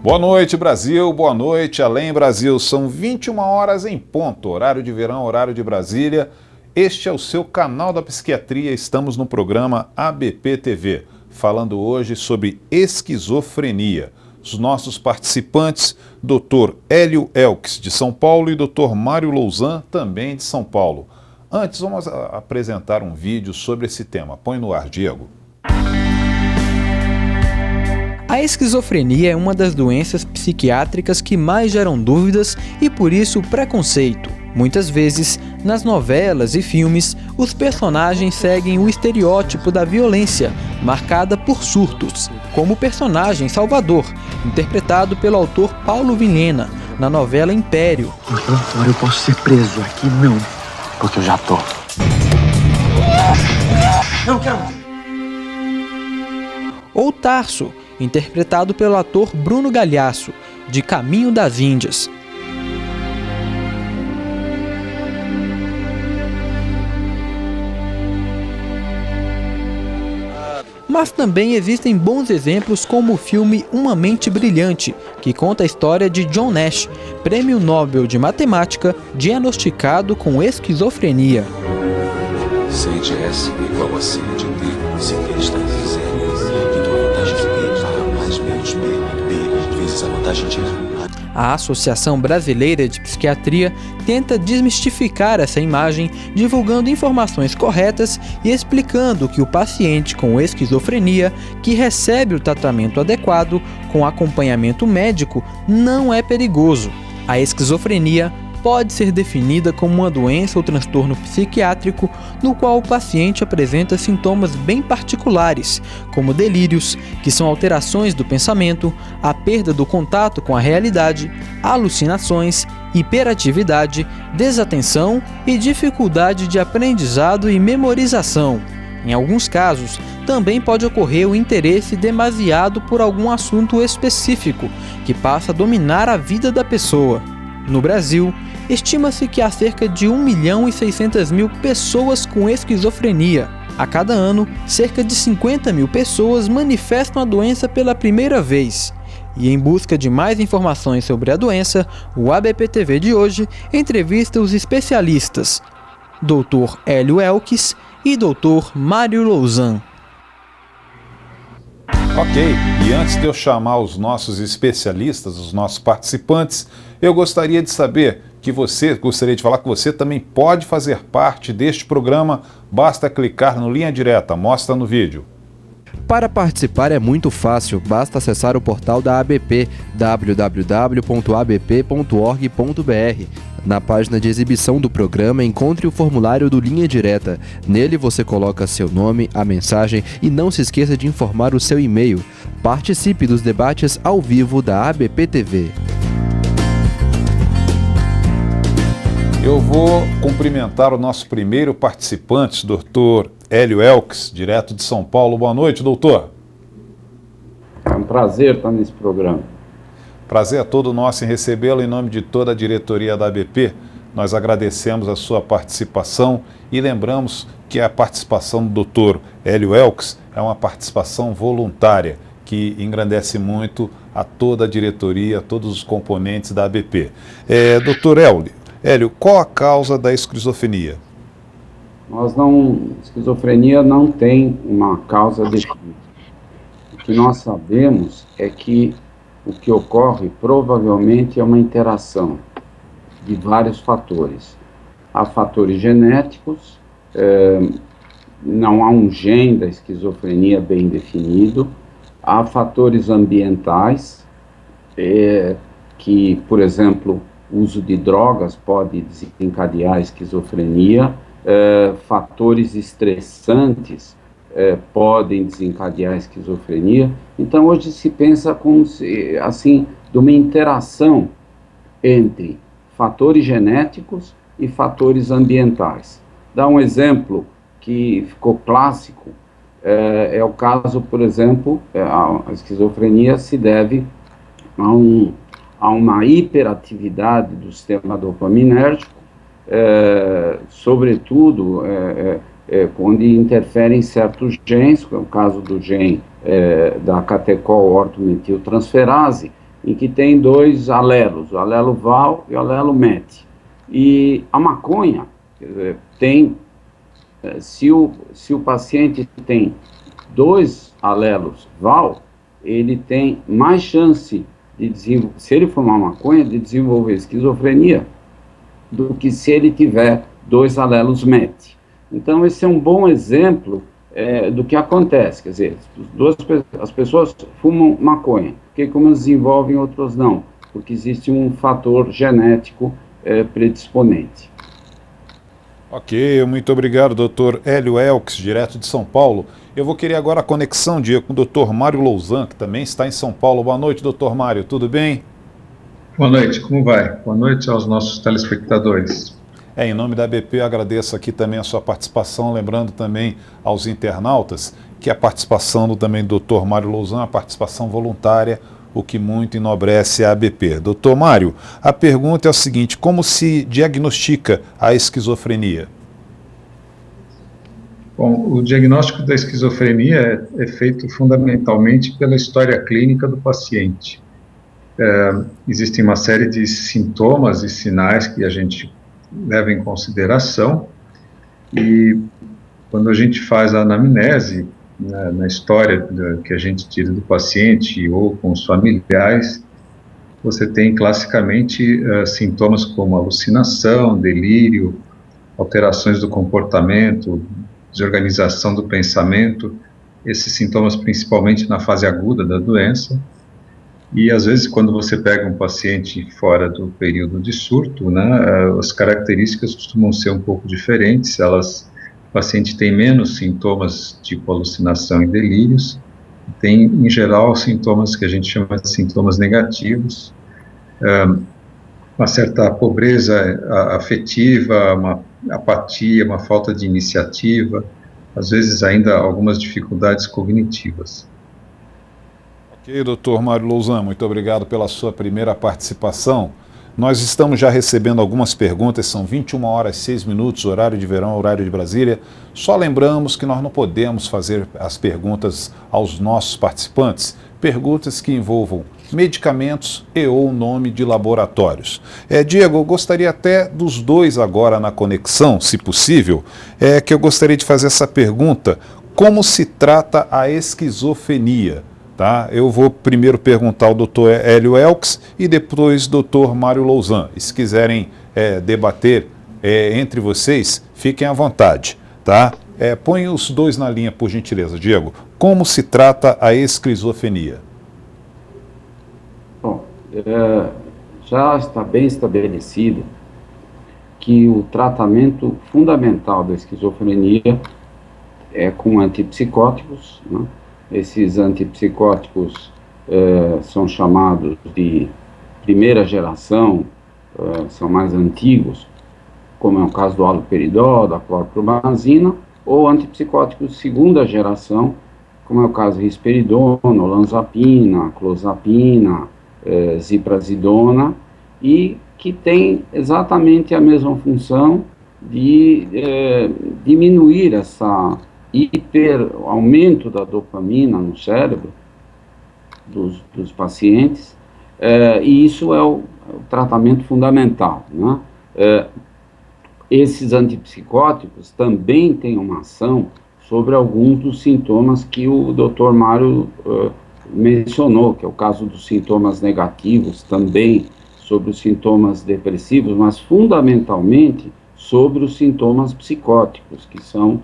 Boa noite, Brasil. Boa noite, Além Brasil. São 21 horas em ponto, horário de verão, horário de Brasília. Este é o seu canal da psiquiatria. Estamos no programa ABP TV, falando hoje sobre esquizofrenia. Os nossos participantes, Dr. Hélio Elques, de São Paulo, e Dr. Mário Louzan, também de São Paulo. Antes, vamos apresentar um vídeo sobre esse tema. Põe no ar, Diego. A esquizofrenia é uma das doenças psiquiátricas que mais geram dúvidas e, por isso, preconceito. Muitas vezes, nas novelas e filmes, os personagens seguem o estereótipo da violência, marcada por surtos, como o personagem Salvador, interpretado pelo autor Paulo Vilhena, na novela Império. Então agora eu posso ser preso, aqui não, porque eu já tô. Eu não quero. Ou Tarso, interpretado pelo ator Bruno Galhaço, de Caminho das Índias. Mas também existem bons exemplos como o filme Uma Mente Brilhante, que conta a história de John Nash, prêmio Nobel de Matemática, diagnosticado com esquizofrenia. C de S igual a C de D, se D está em zero. Então a vantagem de B está mais menos B, B vezes a vantagem de A. A Associação Brasileira de Psiquiatria tenta desmistificar essa imagem, divulgando informações corretas e explicando que o paciente com esquizofrenia, que recebe o tratamento adequado, com acompanhamento médico, não é perigoso. A esquizofrenia pode ser definida como uma doença ou transtorno psiquiátrico no qual o paciente apresenta sintomas bem particulares, como delírios, que são alterações do pensamento, a perda do contato com a realidade, alucinações, hiperatividade, desatenção e dificuldade de aprendizado e memorização. Em alguns casos, também pode ocorrer o interesse demasiado por algum assunto específico, que passa a dominar a vida da pessoa. No Brasil, estima-se que há cerca de 1.600.000 pessoas com esquizofrenia. A cada ano, cerca de 50.000 pessoas manifestam a doença pela primeira vez. E em busca de mais informações sobre a doença, o ABP-TV de hoje entrevista os especialistas Dr. Hélio Elques e Dr. Mário Louzan. Ok, e antes de eu chamar os nossos especialistas, os nossos participantes, eu gostaria de saber gostaria de falar que você também pode fazer parte deste programa, basta clicar no Linha Direta, mostra no vídeo. Para participar é muito fácil, basta acessar o portal da ABP, www.abp.org.br. Na página de exibição do programa, encontre o formulário do Linha Direta. Nele você coloca seu nome, a mensagem e não se esqueça de informar o seu e-mail. Participe dos debates ao vivo da ABP TV. Eu vou cumprimentar o nosso primeiro participante, Dr. Hélio Elques, direto de São Paulo. Boa noite, doutor. É um prazer estar nesse programa. Prazer é todo nosso em recebê-lo em nome de toda a diretoria da ABP. Nós agradecemos a sua participação e lembramos que a participação do Dr. Hélio Elques é uma participação voluntária, que engrandece muito a toda a diretoria, a todos os componentes da ABP. Dr. Hélio, qual a causa da esquizofrenia? Esquizofrenia não tem uma causa definida. O que nós sabemos é que o que ocorre provavelmente é uma interação de vários fatores. Há fatores genéticos, não há um gene da esquizofrenia bem definido, há fatores ambientais, que, por exemplo, o uso de drogas pode desencadear a esquizofrenia, fatores estressantes podem desencadear a esquizofrenia. Então, hoje se pensa como se, assim, de uma interação entre fatores genéticos e fatores ambientais. Dá um exemplo que ficou clássico, é o caso, por exemplo, a esquizofrenia se deve a uma hiperatividade do sistema dopaminérgico, sobretudo quando interferem certos genes, como é o caso do gene da catecol-ortometiltransferase. em que tem dois alelos, o alelo VAL e o alelo MET. E a maconha, quer dizer, se o paciente tem dois alelos VAL, ele tem mais chance de desenvolver, se ele fumar maconha, de desenvolver esquizofrenia, do que se ele tiver dois alelos MET. Então, esse é um bom exemplo do que acontece, quer dizer, as pessoas fumam maconha, porque como elas desenvolvem, outras não, porque existe um fator genético predisponente. Ok, muito obrigado, Dr. Hélio Elks, direto de São Paulo. Eu vou querer agora a conexão, Diego, com o Dr. Mário Louzan, que também está em São Paulo. Boa noite, Dr. Mário, tudo bem? Boa noite, como vai? Boa noite aos nossos telespectadores. Em nome da ABP, eu agradeço aqui também a sua participação, lembrando também aos internautas que a participação também do Dr. Mário Louzan, a participação voluntária, o que muito enobrece a ABP. Doutor Mário, a pergunta é o seguinte: como se diagnostica a esquizofrenia? Bom, o diagnóstico da esquizofrenia é feito fundamentalmente pela história clínica do paciente. Existem uma série de sintomas e sinais que a gente leva em consideração, e quando a gente faz a anamnese, na história que a gente tira do paciente ou com os familiares, você tem classicamente sintomas como alucinação, delírio, alterações do comportamento, desorganização do pensamento, esses sintomas principalmente na fase aguda da doença. E às vezes quando você pega um paciente fora do período de surto, as características costumam ser um pouco diferentes. O paciente tem menos sintomas tipo alucinação e delírios, tem em geral sintomas que a gente chama de sintomas negativos, uma certa pobreza afetiva, uma apatia, uma falta de iniciativa, às vezes ainda algumas dificuldades cognitivas. Ok, doutor Mário Louzan, muito obrigado pela sua primeira participação. Nós estamos já recebendo algumas perguntas, são 21 horas e 6 minutos, horário de verão, horário de Brasília. Só lembramos que nós não podemos fazer as perguntas aos nossos participantes, perguntas que envolvam medicamentos e ou nome de laboratórios. Diego, eu gostaria até dos dois agora na conexão, se possível, que eu gostaria de fazer essa pergunta: como se trata a esquizofrenia? Tá? Eu vou primeiro perguntar ao Dr. Hélio Elks e depois Dr. Mário Louzan. E se quiserem debater entre vocês, fiquem à vontade. Tá? Põe os dois na linha, por gentileza. Diego, como se trata a esquizofrenia? Bom, já está bem estabelecido que o tratamento fundamental da esquizofrenia é com antipsicóticos, né? Esses antipsicóticos são chamados de primeira geração, são mais antigos, como é o caso do haloperidol, da clorpromazina, ou antipsicóticos de segunda geração, como é o caso de risperidona, olanzapina, clozapina, ziprasidona, e que tem exatamente a mesma função de diminuir essa aumento da dopamina no cérebro dos pacientes, e isso é o tratamento fundamental, né? Esses antipsicóticos também têm uma ação sobre alguns dos sintomas que o Dr. Mário mencionou, que é o caso dos sintomas negativos, também sobre os sintomas depressivos, mas fundamentalmente sobre os sintomas psicóticos, que são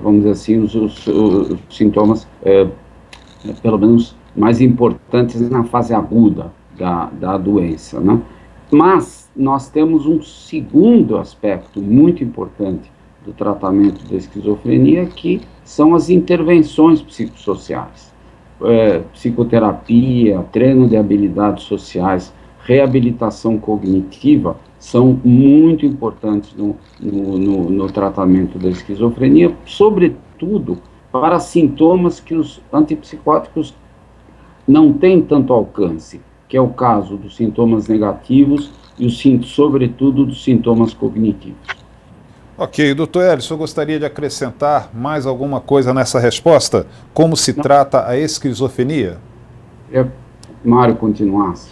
vamos dizer assim, os sintomas, pelo menos, mais importantes na fase aguda da doença, né? Mas nós temos um segundo aspecto muito importante do tratamento da esquizofrenia, que são as intervenções psicossociais, psicoterapia, treino de habilidades sociais, reabilitação cognitiva, são muito importantes no tratamento da esquizofrenia, sobretudo para sintomas que os antipsicóticos não têm tanto alcance, que é o caso dos sintomas negativos e, sobretudo, dos sintomas cognitivos. Ok, doutor Hélio, o senhor gostaria de acrescentar mais alguma coisa nessa resposta? Como se trata a esquizofrenia? Mário continuasse.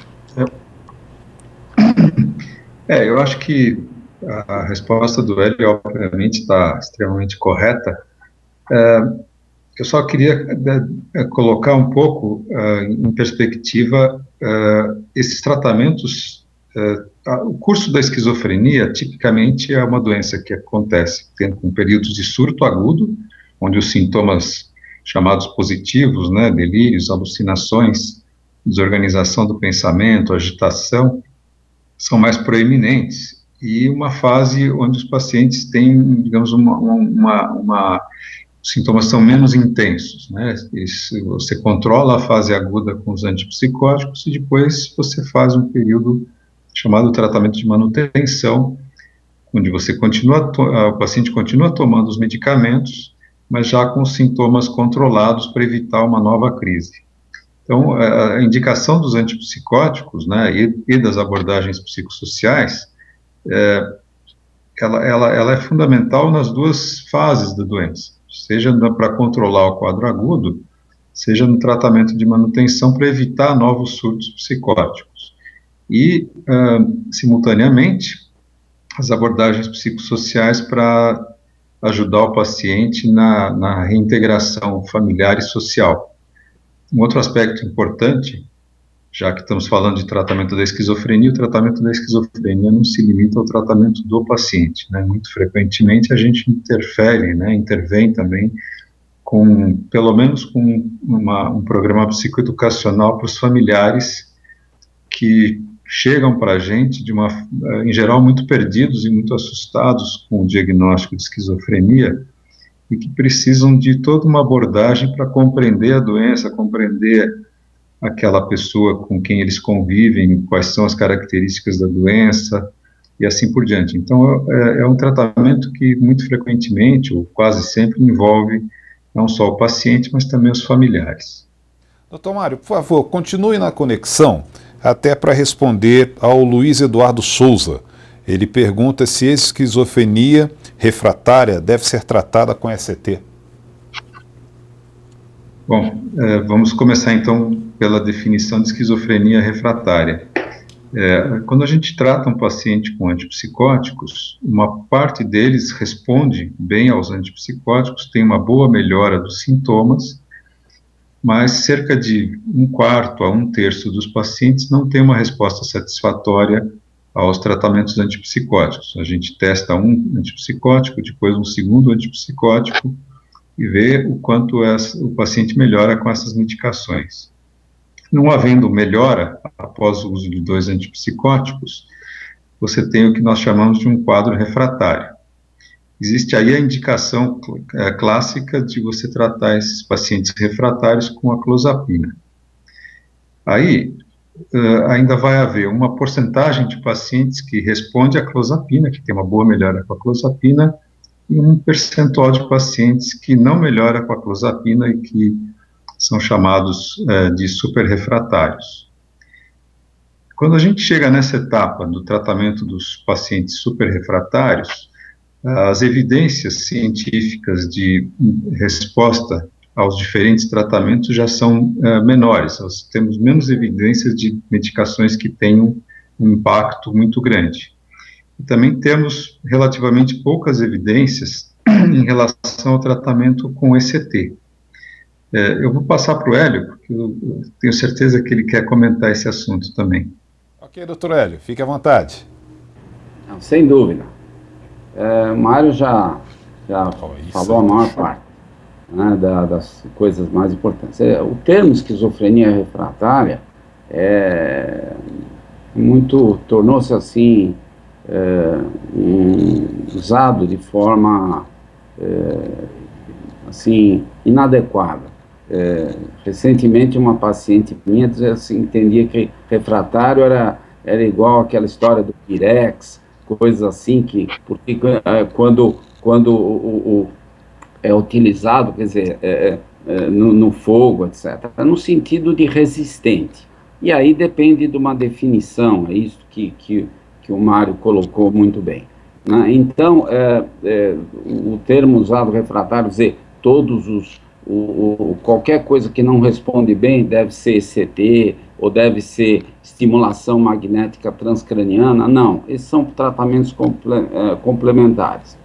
Eu acho que a resposta do Hélio, obviamente, está extremamente correta. Eu só queria colocar um pouco em perspectiva esses tratamentos. O curso da esquizofrenia, tipicamente, é uma doença que acontece com períodos de surto agudo, onde os sintomas chamados positivos, né, delírios, alucinações, desorganização do pensamento, agitação, são mais proeminentes, e uma fase onde os pacientes têm, digamos, os sintomas são menos intensos, né? Você controla a fase aguda com os antipsicóticos e depois você faz um período chamado tratamento de manutenção, onde o paciente continua tomando os medicamentos, mas já com os sintomas controlados para evitar uma nova crise. Então, a indicação dos antipsicóticos, né, e das abordagens psicossociais, ela é fundamental nas duas fases da doença, seja para controlar o quadro agudo, seja no tratamento de manutenção para evitar novos surtos psicóticos. E, simultaneamente, as abordagens psicossociais para ajudar o paciente na reintegração familiar e social. Um outro aspecto importante, já que estamos falando de tratamento da esquizofrenia, o tratamento da esquizofrenia não se limita ao tratamento do paciente, né? Muito frequentemente a gente intervém também pelo menos com um programa psicoeducacional para os familiares que chegam para a gente, em geral, muito perdidos e muito assustados com o diagnóstico de esquizofrenia, e que precisam de toda uma abordagem para compreender a doença, compreender aquela pessoa com quem eles convivem, quais são as características da doença, e assim por diante. Então, é um tratamento que muito frequentemente, ou quase sempre, envolve não só o paciente, mas também os familiares. Doutor Mário, por favor, continue na conexão, até para responder ao Luiz Eduardo Souza. Ele pergunta se a esquizofrenia refratária deve ser tratada com ECT. Bom, vamos começar então pela definição de esquizofrenia refratária. Quando a gente trata um paciente com antipsicóticos, uma parte deles responde bem aos antipsicóticos, tem uma boa melhora dos sintomas, mas cerca de 1/4 a 1/3 dos pacientes não tem uma resposta satisfatória aos tratamentos antipsicóticos. A gente testa um antipsicótico, depois um segundo antipsicótico, e vê o quanto o paciente melhora com essas medicações. Não havendo melhora após o uso de 2 antipsicóticos, você tem o que nós chamamos de um quadro refratário. Existe aí a indicação clássica de você tratar esses pacientes refratários com a clozapina. Aí, ainda vai haver uma porcentagem de pacientes que responde à clozapina, que tem uma boa melhora com a clozapina, e um percentual de pacientes que não melhora com a clozapina e que são chamados de superrefratários. Quando a gente chega nessa etapa do tratamento dos pacientes superrefratários, as evidências científicas de resposta aos diferentes tratamentos já são menores. Nós temos menos evidências de medicações que tenham um impacto muito grande. E também temos relativamente poucas evidências em relação ao tratamento com ECT. Eu vou passar para o Hélio, porque eu tenho certeza que ele quer comentar esse assunto também. Ok, doutor Hélio, fique à vontade. Não, sem dúvida. Mário já falou a maior parte, né, das coisas mais importantes. O termo esquizofrenia refratária tornou-se assim, usado de forma assim, inadequada. Recentemente uma paciente minha dizia assim, entendia que refratário era igual aquela história do Pirex, coisas assim, porque quando é utilizado, quer dizer, no fogo, etc., no sentido de resistente. E aí depende de uma definição, é isso que o Mário colocou muito bem, né? Então, o termo usado, refratário, dizer qualquer coisa que não responde bem deve ser ECT, ou deve ser estimulação magnética transcraniana. Não, esses são tratamentos complementares.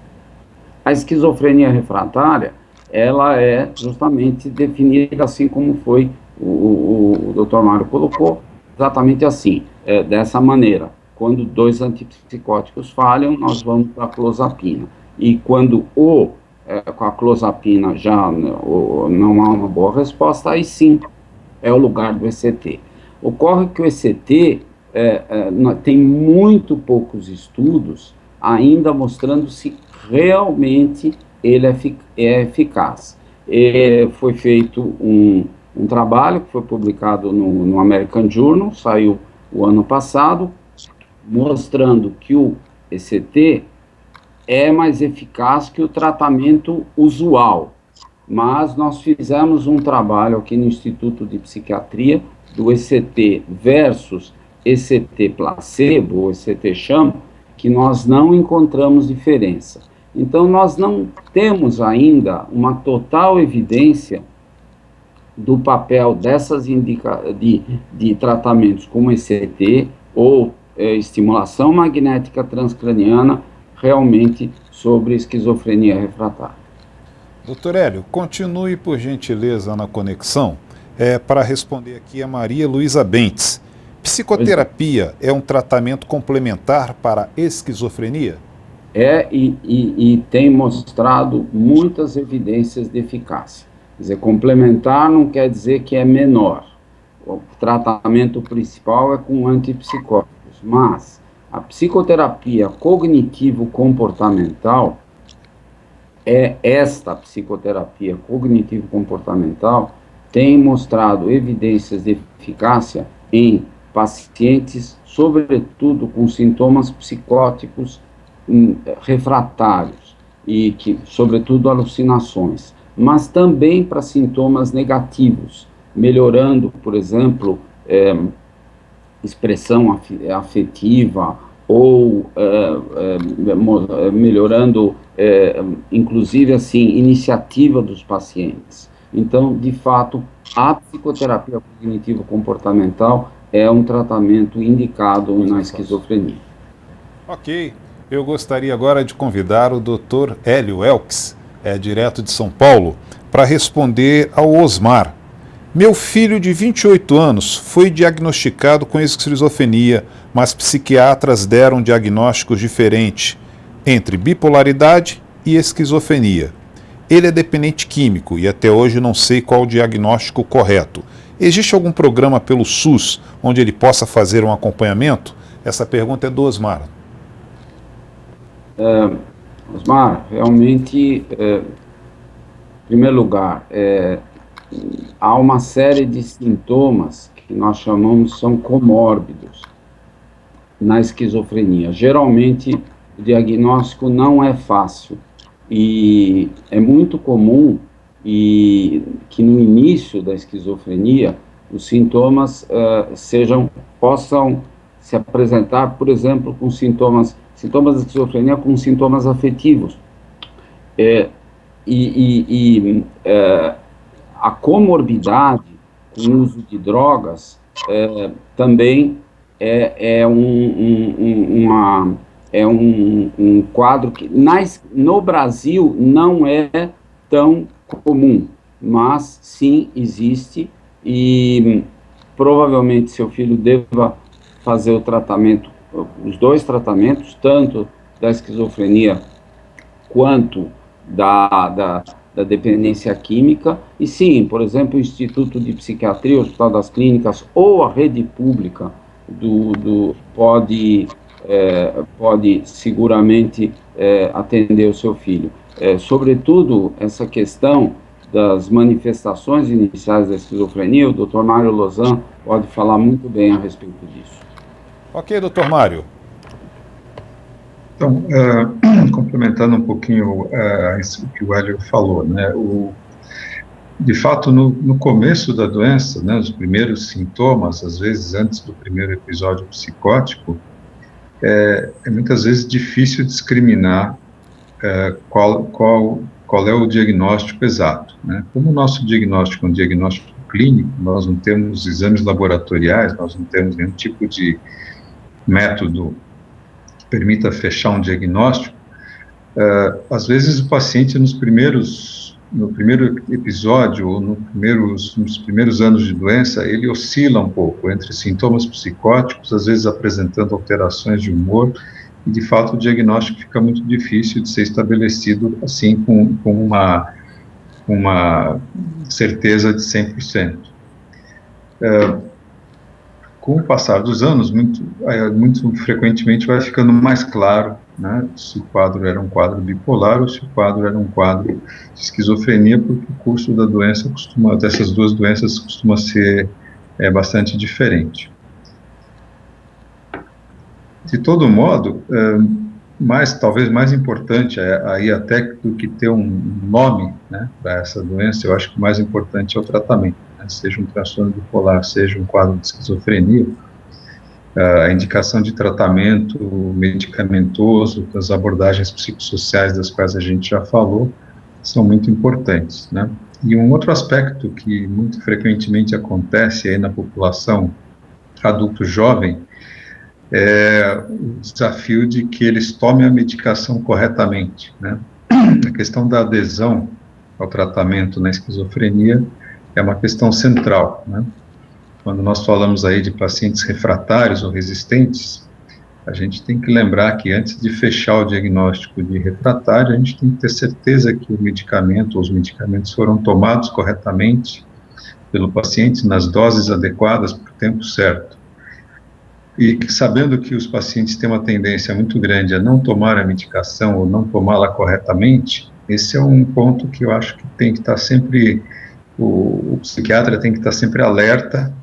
A esquizofrenia refratária, ela é justamente definida assim como foi o Dr. Mário colocou, exatamente assim, dessa maneira. Quando 2 antipsicóticos falham, nós vamos para a clozapina. E quando com a clozapina já não há uma boa resposta, aí sim é o lugar do ECT. Ocorre que o ECT tem muito poucos estudos ainda mostrando se realmente ele é eficaz. Foi feito um trabalho que foi publicado no American Journal, saiu o ano passado, mostrando que o ECT é mais eficaz que o tratamento usual. Mas nós fizemos um trabalho aqui no Instituto de Psiquiatria do ECT versus ECT placebo, ou ECT sham, que nós não encontramos diferença. Então, nós não temos ainda uma total evidência do papel dessas de tratamentos como ECT ou estimulação magnética transcraniana realmente sobre esquizofrenia refratária. Doutor Hélio, continue por gentileza na conexão para responder aqui a Maria Luísa Bentes. Psicoterapia é um tratamento complementar para esquizofrenia? E tem mostrado muitas evidências de eficácia. Quer dizer, complementar não quer dizer que é menor. O tratamento principal é com antipsicóticos, mas a psicoterapia cognitivo-comportamental esta psicoterapia cognitivo-comportamental tem mostrado evidências de eficácia em pacientes, sobretudo com sintomas psicóticos refratários e que, sobretudo, alucinações, mas também para sintomas negativos, melhorando, por exemplo, expressão afetiva ou melhorando, inclusive, assim, iniciativa dos pacientes. Então, de fato, a psicoterapia cognitivo-comportamental é um tratamento indicado na esquizofrenia. Ok. Eu gostaria agora de convidar o Dr. Hélio Elks, direto de São Paulo, para responder ao Osmar. Meu filho de 28 anos foi diagnosticado com esquizofrenia, mas psiquiatras deram diagnósticos diferentes entre bipolaridade e esquizofrenia. Ele é dependente químico e até hoje não sei qual o diagnóstico correto. Existe algum programa pelo SUS onde ele possa fazer um acompanhamento? Essa pergunta é do Osmar. Osmar, realmente, em primeiro lugar, há uma série de sintomas que nós chamamos são comórbidos na esquizofrenia. Geralmente, o diagnóstico não é fácil e é muito comum que no início da esquizofrenia os sintomas possam se apresentar, por exemplo, com sintomas da esquizofrenia com sintomas afetivos. A comorbidade com o uso de drogas também é um quadro que no Brasil não é tão comum, mas sim existe e provavelmente seu filho deva fazer o tratamento, os dois tratamentos, tanto da esquizofrenia quanto da dependência química, e sim, por exemplo, o Instituto de Psiquiatria, o Hospital das Clínicas ou a rede pública pode seguramente atender o seu filho. Sobretudo, essa questão das manifestações iniciais da esquizofrenia, o Dr. Mário Lozan pode falar muito bem a respeito disso. Ok, doutor Mário. Então, complementando um pouquinho isso que o Hélio falou, né, de fato, no começo da doença, né, os primeiros sintomas, às vezes antes do primeiro episódio psicótico, é muitas vezes difícil discriminar qual é o diagnóstico exato, né? Como o nosso diagnóstico é um diagnóstico clínico, nós não temos exames laboratoriais, nós não temos nenhum tipo de método que permita fechar um diagnóstico, às vezes o paciente no primeiro episódio ou nos primeiros anos de doença, ele oscila um pouco entre sintomas psicóticos, às vezes apresentando alterações de humor, e de fato o diagnóstico fica muito difícil de ser estabelecido assim com uma certeza de 100%. Com o passar dos anos, muito frequentemente vai ficando mais claro, né, se o quadro era um quadro bipolar ou se o quadro era um quadro de esquizofrenia, porque o curso da doença dessas duas doenças costuma ser bastante diferente. De todo modo, talvez mais importante aí até do que ter um nome, né, para essa doença, eu acho que o mais importante é o tratamento, né, seja um transtorno bipolar, seja um quadro de esquizofrenia. A indicação de tratamento medicamentoso, das abordagens psicossociais das quais a gente já falou, são muito importantes, né? E um outro aspecto que muito frequentemente acontece aí na população adulto-jovem é o desafio de que eles tomem a medicação corretamente, né? A questão da adesão ao tratamento na esquizofrenia é uma questão central, né? Quando nós falamos aí de pacientes refratários ou resistentes, a gente tem que lembrar que antes de fechar o diagnóstico de refratário, a gente tem que ter certeza que o medicamento ou os medicamentos foram tomados corretamente pelo paciente nas doses adequadas por tempo certo. E sabendo que os pacientes têm uma tendência muito grande a não tomar a medicação ou não tomá-la corretamente, esse é um ponto que eu acho que tem que estar sempre, o psiquiatra tem que estar sempre alerta,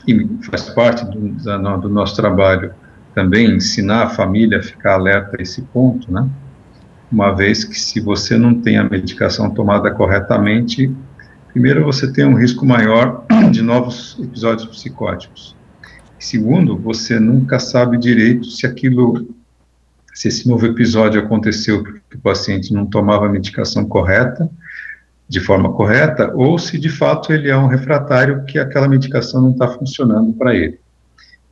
e faz parte do nosso trabalho também ensinar a família a ficar alerta a esse ponto, né? Uma vez que se você não tem a medicação tomada corretamente, primeiro você tem um risco maior de novos episódios psicóticos. Segundo, você nunca sabe direito se esse novo episódio aconteceu porque o paciente não tomava a medicação correta, de forma correta, ou se de fato ele é um refratário que aquela medicação não está funcionando para ele.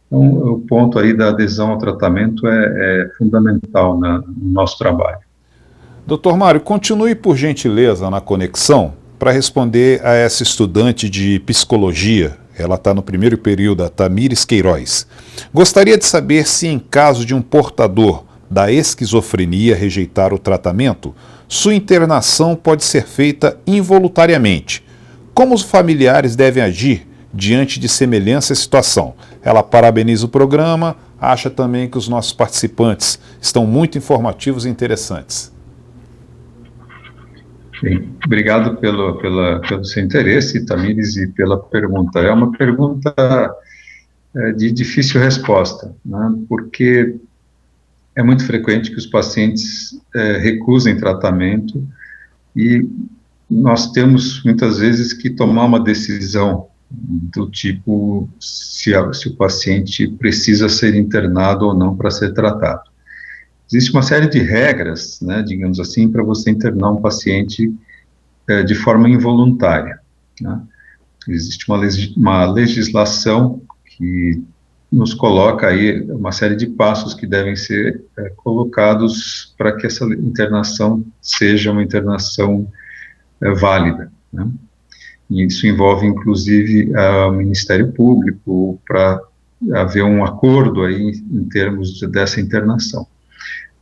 Então, o ponto aí da adesão ao tratamento é fundamental no nosso trabalho. Dr. Mário, continue por gentileza na conexão para responder a essa estudante de psicologia. Ela está no primeiro período, a Tamires Queiroz. Gostaria de saber se em caso de um portador da esquizofrenia rejeitar o tratamento, sua internação pode ser feita involuntariamente. Como os familiares devem agir diante de semelhante situação? Ela parabeniza o programa, acha também que os nossos participantes estão muito informativos e interessantes. Bem, obrigado pelo seu interesse, Tamires, e pela pergunta. É uma pergunta de difícil resposta, né, porque é muito frequente que os pacientes recusem tratamento e nós temos muitas vezes que tomar uma decisão do tipo se o paciente precisa ser internado ou não para ser tratado. Existe uma série de regras, né, digamos assim, para você internar um paciente de forma involuntária, né? Existe uma legislação que nos coloca aí uma série de passos que devem ser colocados para que essa internação seja uma internação válida, né? E isso envolve, inclusive, o Ministério Público para haver um acordo aí em termos dessa internação.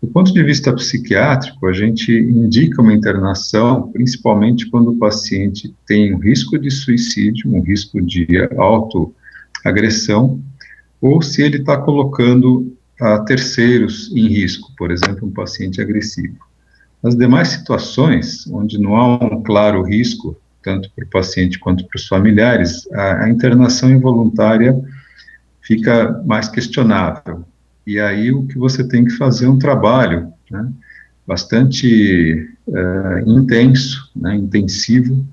Do ponto de vista psiquiátrico, a gente indica uma internação, principalmente quando o paciente tem um risco de suicídio, um risco de autoagressão, ou se ele está colocando terceiros em risco, por exemplo, um paciente agressivo. Nas demais situações, onde não há um claro risco, tanto para o paciente quanto para os familiares, a internação involuntária fica mais questionável. E aí o que você tem que fazer é um trabalho, né, bastante intenso, né, intensivo,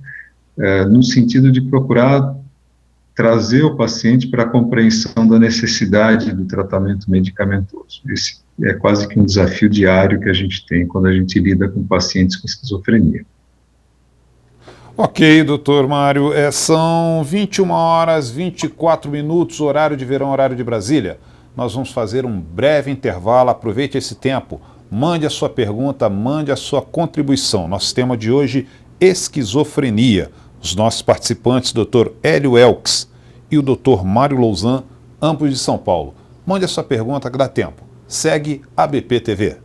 no sentido de procurar trazer o paciente para a compreensão da necessidade do tratamento medicamentoso. Esse é quase que um desafio diário que a gente tem quando a gente lida com pacientes com esquizofrenia. Ok, doutor Mário, são 21 horas 24 minutos, horário de verão, horário de Brasília. Nós vamos fazer um breve intervalo, aproveite esse tempo, mande a sua pergunta, mande a sua contribuição. Nosso tema de hoje, esquizofrenia. Os nossos participantes, Dr. Hélio Elks e o Dr. Mário Louzan, ambos de São Paulo. Mande a sua pergunta que dá tempo. Segue a ABP TV.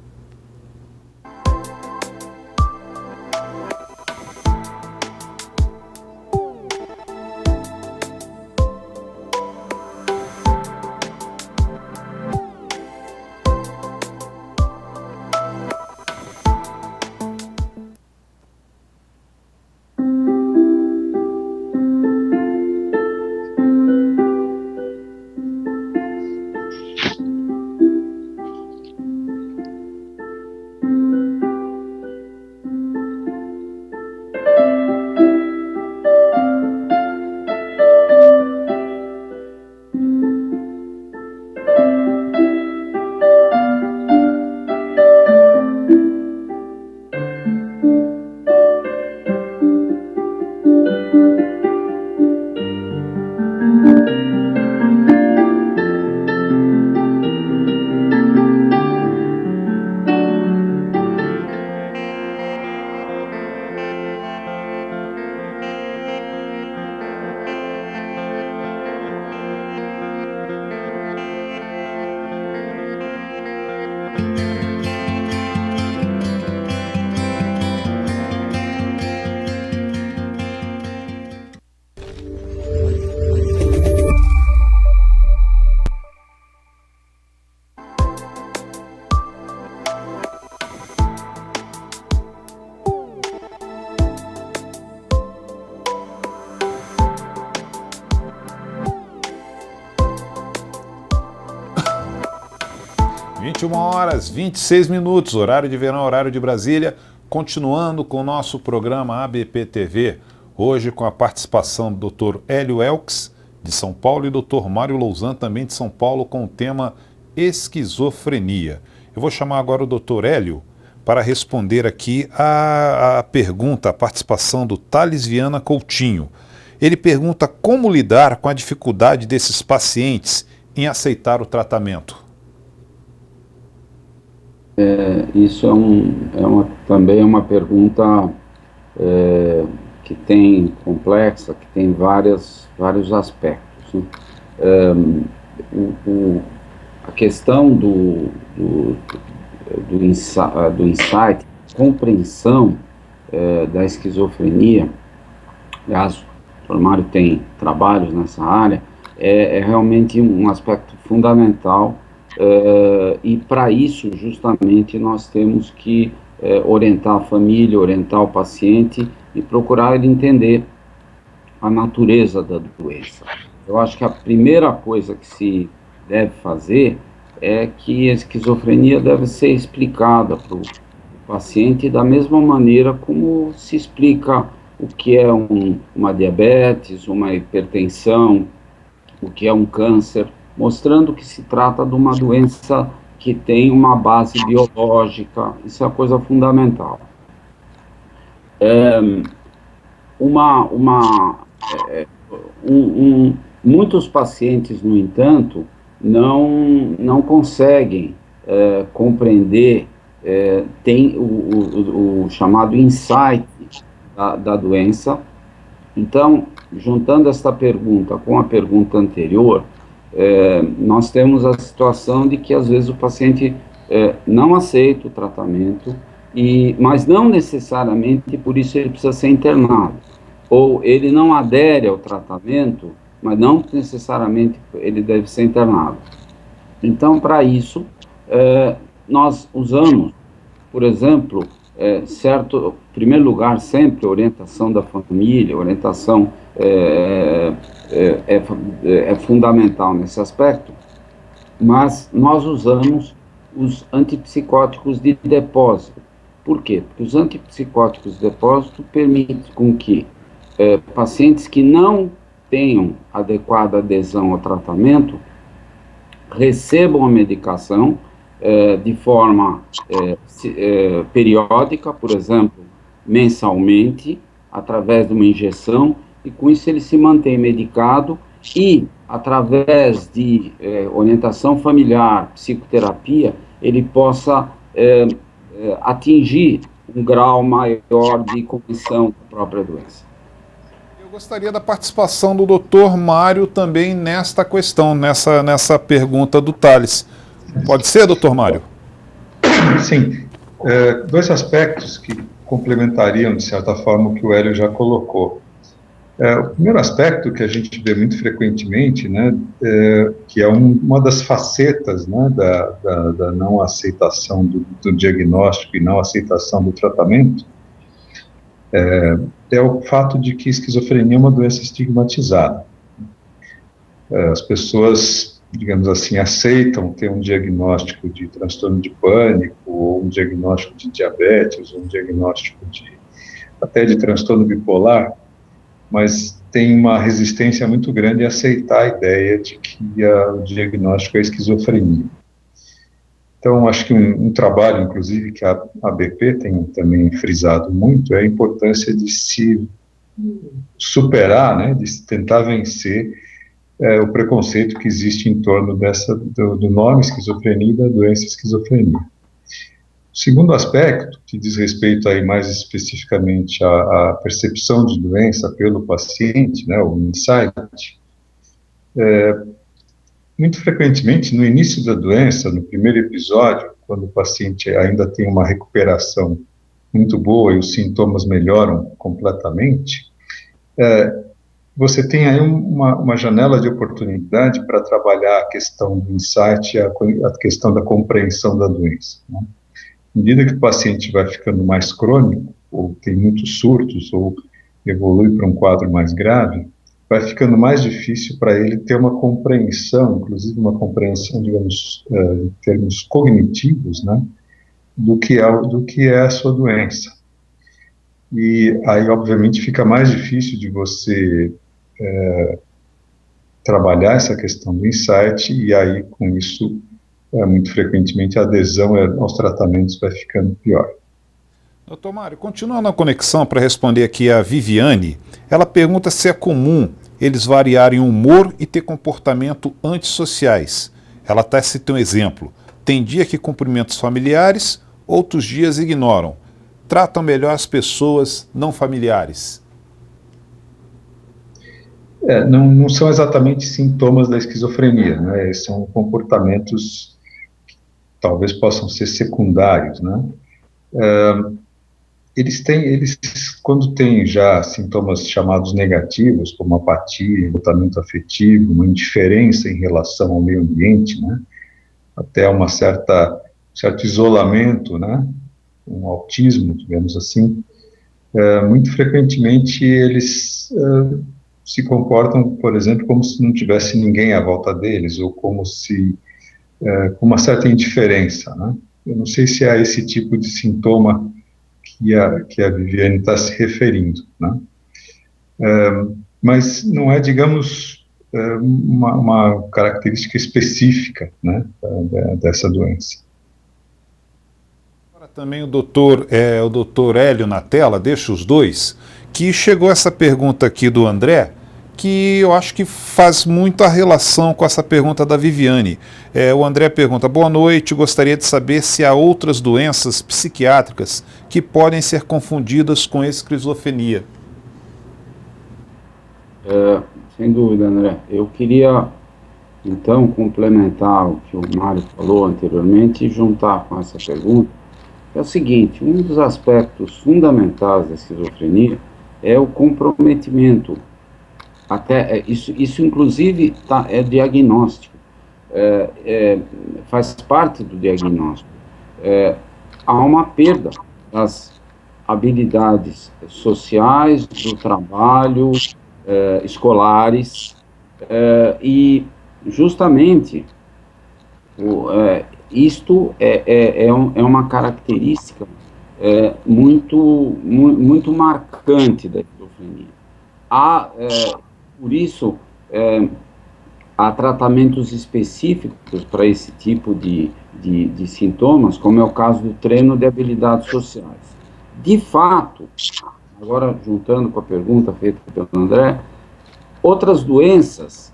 Horas 26 minutos, horário de verão, horário de Brasília, continuando com o nosso programa ABP TV, hoje com a participação do Dr. Hélio Elks, de São Paulo, e Dr. Mário Louzan, também de São Paulo, com o tema esquizofrenia. Eu vou chamar agora o Dr. Hélio para responder aqui a pergunta, a participação do Thales Viana Coutinho. Ele pergunta como lidar com a dificuldade desses pacientes em aceitar o tratamento. Isso também é uma pergunta que tem complexa, que tem vários aspectos, né? A questão do insight, compreensão da esquizofrenia, aliás, o Dr. Mário tem trabalhos nessa área, é realmente um aspecto fundamental. E para isso, justamente, nós temos que orientar a família, orientar o paciente e procurar ele entender a natureza da doença. Eu acho que a primeira coisa que se deve fazer é que a esquizofrenia deve ser explicada para o paciente da mesma maneira como se explica o que é uma diabetes, uma hipertensão, o que é um câncer, mostrando que se trata de uma doença que tem uma base biológica. Isso é uma coisa fundamental. Muitos pacientes, no entanto, não conseguem compreender, tem o chamado insight da doença. Então, juntando esta pergunta com a pergunta anterior, nós temos a situação de que às vezes o paciente não aceita o tratamento, mas não necessariamente por isso ele precisa ser internado, ou ele não adere ao tratamento, mas não necessariamente ele deve ser internado. Então, para isso, nós usamos, por exemplo, em primeiro lugar, sempre orientação da família, orientação é fundamental nesse aspecto, mas nós usamos os antipsicóticos de depósito. Por quê? Porque os antipsicóticos de depósito permitem com que pacientes que não tenham adequada adesão ao tratamento recebam a medicação de forma periódica, por exemplo, mensalmente, através de uma injeção, e com isso ele se mantém medicado e, através de orientação familiar, psicoterapia, ele possa atingir um grau maior de compreensão da própria doença. Eu gostaria da participação do Dr. Mário também nesta questão, nessa pergunta do Thales. Pode ser, Dr. Mário? Sim. Dois aspectos que complementariam, de certa forma, o que o Hélio já colocou. O primeiro aspecto que a gente vê muito frequentemente, né, que é uma das facetas, né, da não aceitação do diagnóstico e não aceitação do tratamento, é o fato de que esquizofrenia é uma doença estigmatizada. As pessoas, digamos assim, aceitam ter um diagnóstico de transtorno de pânico, ou um diagnóstico de diabetes, ou um diagnóstico até de transtorno bipolar, mas tem uma resistência muito grande a aceitar a ideia de que o diagnóstico é esquizofrenia. Então, acho que um trabalho, inclusive, que a ABP tem também frisado muito, é a importância de se superar, né, de se tentar vencer o preconceito que existe em torno do nome esquizofrenia e da doença esquizofrenia. O segundo aspecto, que diz respeito aí mais especificamente à percepção de doença pelo paciente, né, o insight, muito frequentemente, no início da doença, no primeiro episódio, quando o paciente ainda tem uma recuperação muito boa e os sintomas melhoram completamente, você tem aí uma janela de oportunidade para trabalhar a questão do insight, a questão da compreensão da doença, né? À medida que o paciente vai ficando mais crônico, ou tem muitos surtos, ou evolui para um quadro mais grave, vai ficando mais difícil para ele ter uma compreensão, inclusive uma compreensão, digamos, em termos cognitivos, né, do que é a sua doença. E aí, obviamente, fica mais difícil de você trabalhar essa questão do insight, e aí, com isso, muito frequentemente a adesão aos tratamentos vai ficando pior. Doutor Mário, continuando a conexão para responder aqui a Viviane, ela pergunta se é comum eles variarem o humor e ter comportamento antissociais. Ela até cita um exemplo. Tem dia que cumprimentam os familiares, outros dias ignoram. Tratam melhor as pessoas não familiares. Não são exatamente sintomas da esquizofrenia, né? São comportamentos que talvez possam ser secundários, né? Eles, quando têm já sintomas chamados negativos, como apatia, esgotamento afetivo, uma indiferença em relação ao meio ambiente, né? Até certo isolamento, né? Um autismo, digamos assim, muito frequentemente eles se comportam, por exemplo, como se não tivesse ninguém à volta deles, ou como se, com uma certa indiferença, né? Eu não sei se é esse tipo de sintoma que a Viviane está se referindo, né? Mas não é, digamos, uma característica específica, né, dessa doença. Agora também o doutor Hélio na tela, deixa os dois, que chegou essa pergunta aqui do André, que eu acho que faz muita relação com essa pergunta da Viviane. O André pergunta: boa noite, gostaria de saber se há outras doenças psiquiátricas que podem ser confundidas com esquizofrenia. Sem dúvida, André. Eu queria, então, complementar o que o Mário falou anteriormente e juntar com essa pergunta. É o seguinte: um dos aspectos fundamentais da esquizofrenia é o comprometimento. Até isso inclusive é diagnóstico, faz parte do diagnóstico. Há uma perda das habilidades sociais, do trabalho, escolares, e justamente isto é uma característica muito marcante da esquizofrenia. Por isso, há tratamentos específicos para esse tipo de sintomas, como é o caso do treino de habilidades sociais. De fato, agora juntando com a pergunta feita pelo André, outras doenças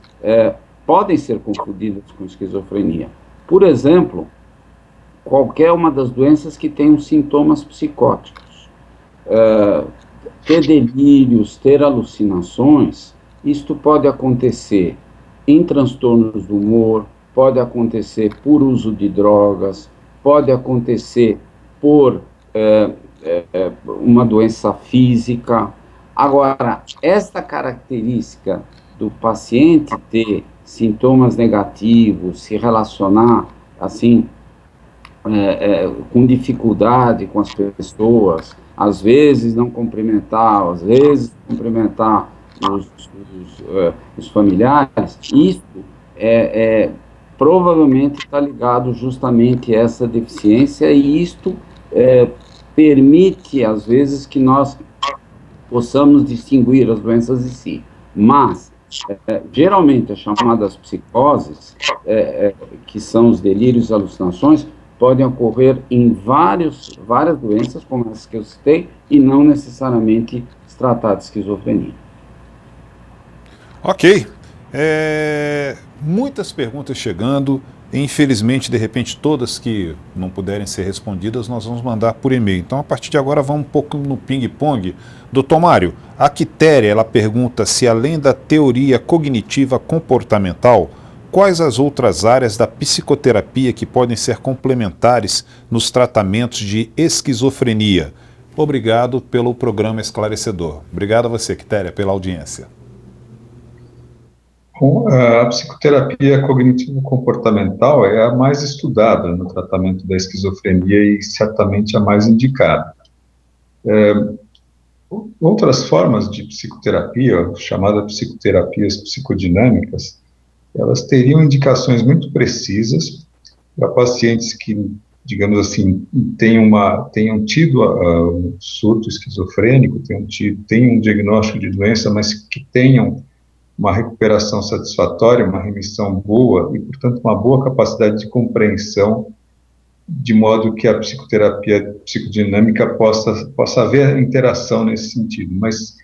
podem ser confundidas com esquizofrenia. Por exemplo, qualquer uma das doenças que tenham sintomas psicóticos. Ter delírios, ter alucinações, isto pode acontecer em transtornos do humor, pode acontecer por uso de drogas, pode acontecer por uma doença física. Agora, esta característica do paciente ter sintomas negativos, se relacionar assim com dificuldade com as pessoas, às vezes não cumprimentar, às vezes cumprimentar os familiares, isso provavelmente está ligado justamente a essa deficiência, e isto permite, às vezes, que nós possamos distinguir as doenças em si. Mas, geralmente, as chamadas psicoses, que são os delírios e alucinações, podem ocorrer em várias doenças, como as que eu citei, e não necessariamente se tratar de esquizofrenia. Ok. Muitas perguntas chegando. Infelizmente, de repente, todas que não puderem ser respondidas, nós vamos mandar por e-mail. Então, a partir de agora, vamos um pouco no ping-pong. Doutor Mário, a Quitéria, ela pergunta se, além da teoria cognitiva comportamental, quais as outras áreas da psicoterapia que podem ser complementares nos tratamentos de esquizofrenia? Obrigado pelo programa esclarecedor. Obrigado a você, Quitéria, pela audiência. A psicoterapia cognitivo-comportamental é a mais estudada no tratamento da esquizofrenia e certamente a mais indicada. Outras formas de psicoterapia, chamadas psicoterapias psicodinâmicas, elas teriam indicações muito precisas para pacientes que, digamos assim, tenham tido surto esquizofrênico, tenham um diagnóstico de doença, mas que tenham uma recuperação satisfatória, uma remissão boa e, portanto, uma boa capacidade de compreensão, de modo que a psicoterapia psicodinâmica possa haver interação nesse sentido. Mas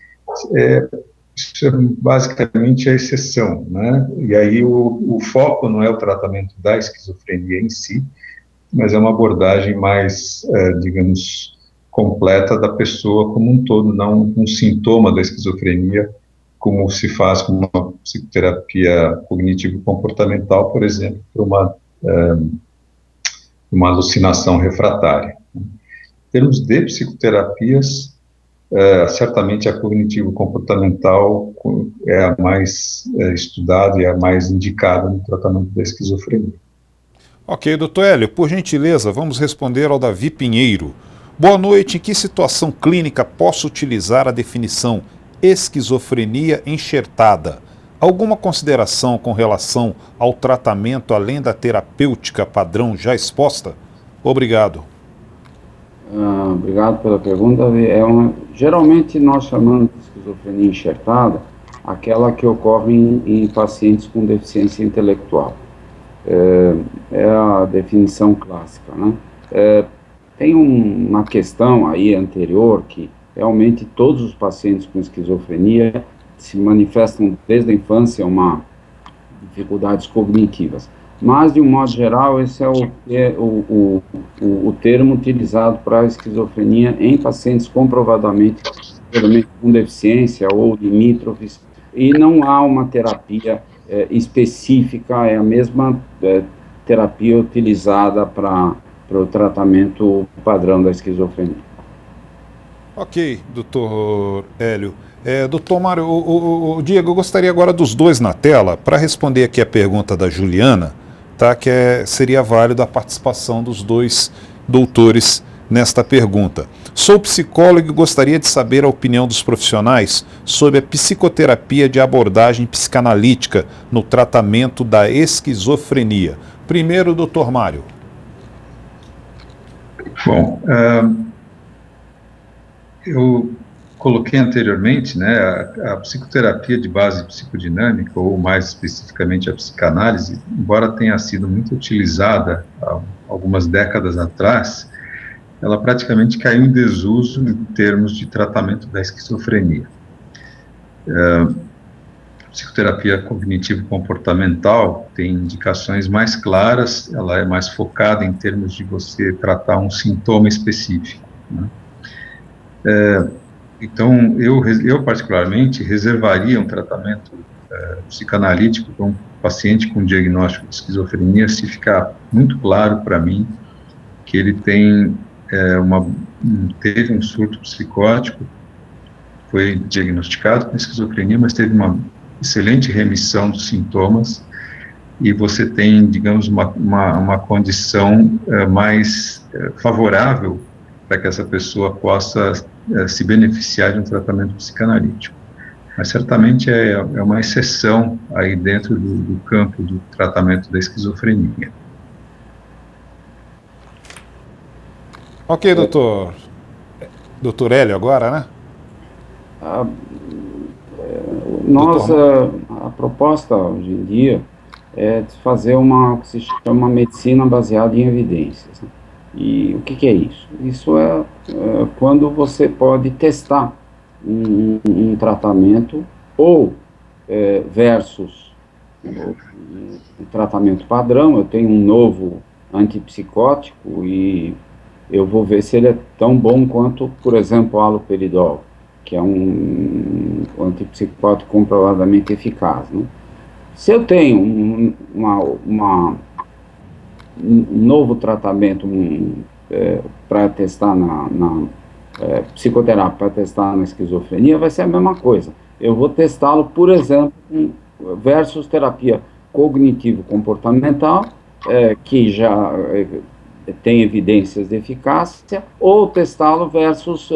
isso é basicamente a exceção, né? E aí o foco não é o tratamento da esquizofrenia em si, mas é uma abordagem mais, digamos, completa da pessoa como um todo, não um sintoma da esquizofrenia, como se faz com uma psicoterapia cognitivo-comportamental, por exemplo, para uma alucinação refratária. Em termos de psicoterapias, certamente a cognitivo-comportamental é a mais estudada e a mais indicada no tratamento da esquizofrenia. Ok, doutor Hélio, por gentileza, vamos responder ao Davi Pinheiro. Boa noite, em que situação clínica posso utilizar a definição esquizofrenia enxertada? Alguma consideração com relação ao tratamento além da terapêutica padrão já exposta? Obrigado. Obrigado pela pergunta. Geralmente nós chamamos de esquizofrenia enxertada aquela que ocorre em pacientes com deficiência intelectual. É a definição clássica, né? Tem uma questão aí anterior que realmente todos os pacientes com esquizofrenia se manifestam desde a infância dificuldades cognitivas. Mas, de um modo geral, esse é o termo utilizado para a esquizofrenia em pacientes comprovadamente com deficiência ou limítrofes, e não há uma terapia específica, é a mesma terapia utilizada para o tratamento padrão da esquizofrenia. Ok, doutor Hélio. Doutor Mário, o Diego, eu gostaria agora dos dois na tela para responder aqui a pergunta da Juliana, tá? Que seria válido a participação dos dois doutores nesta pergunta. Sou psicólogo e gostaria de saber a opinião dos profissionais sobre a psicoterapia de abordagem psicanalítica no tratamento da esquizofrenia. Primeiro, doutor Mário. Bom, eu coloquei anteriormente, né, a psicoterapia de base psicodinâmica, ou mais especificamente a psicanálise, embora tenha sido muito utilizada há algumas décadas atrás, ela praticamente caiu em desuso em termos de tratamento da esquizofrenia. Psicoterapia cognitivo-comportamental tem indicações mais claras, ela é mais focada em termos de você tratar um sintoma específico, né? Então, eu particularmente reservaria um tratamento psicanalítico para um paciente com diagnóstico de esquizofrenia se ficar muito claro para mim que ele teve um surto psicótico, foi diagnosticado com esquizofrenia, mas teve uma excelente remissão dos sintomas, e você tem, digamos, uma condição mais favorável para que essa pessoa possa se beneficiar de um tratamento psicanalítico. Mas certamente é uma exceção aí dentro do campo do tratamento da esquizofrenia. Ok, doutor. Doutor Hélio agora, né? A proposta hoje em dia é de fazer o que se chama medicina baseada em evidências, né? E o que é isso? Isso é quando você pode testar um tratamento ou versus um tratamento padrão. Eu tenho um novo antipsicótico e eu vou ver se ele é tão bom quanto, por exemplo, o haloperidol, que é um antipsicótico comprovadamente eficaz, né? Se eu tenho um novo tratamento para testar psicoterápico para testar na esquizofrenia, vai ser a mesma coisa. Eu vou testá-lo, por exemplo, versus terapia cognitivo-comportamental, que já tem evidências de eficácia, ou testá-lo versus